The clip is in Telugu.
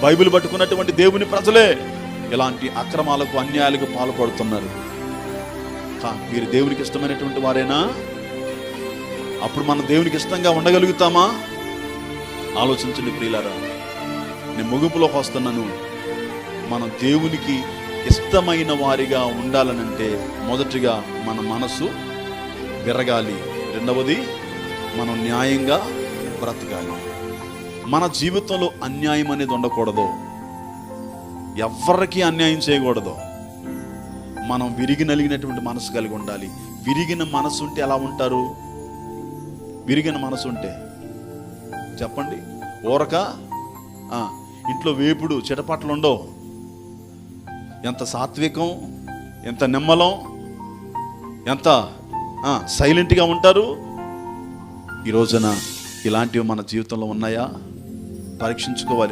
బైబిల్ పట్టుకున్నటువంటి దేవుని ప్రజలే ఇలాంటి అక్రమాలకు అన్యాయాలకు పాల్పడుతున్నారు. మీరు దేవునికి ఇష్టమైనటువంటి వారేనా? అప్పుడు మనం దేవునికి ఇష్టంగా ఉండగలుగుతామా? ఆలోచించండి ప్రియులారా. నేను ముగింపులోకి వస్తున్నాను. మనం దేవునికి ఇష్టమైన వారిగా ఉండాలనంటే మొదటిగా మన మనసు విరగాలి, రెండవది మనం న్యాయంగా బ్రతకాలి. మన జీవితంలో అన్యాయం అనేది ఉండకూడదు, ఎవరికి అన్యాయం చేయకూడదు. మనం విరిగి నలిగినటువంటి మనసు కలిగి ఉండాలి. విరిగిన మనసు ఉంటే ఎలా ఉంటారు? విరిగిన మనసు ఉంటే చెప్పండి, ఊరక ఇంట్లో వేపుడు చిటపట్లు ఉండవు. ఎంత సాత్వికం, ఎంత నిమ్మలం, ఎంత సైలెంట్గా ఉంటారు. ఈ రోజున ఇలాంటివి మన జీవితంలో ఉన్నాయా? పరీక్షించుకోవాలి.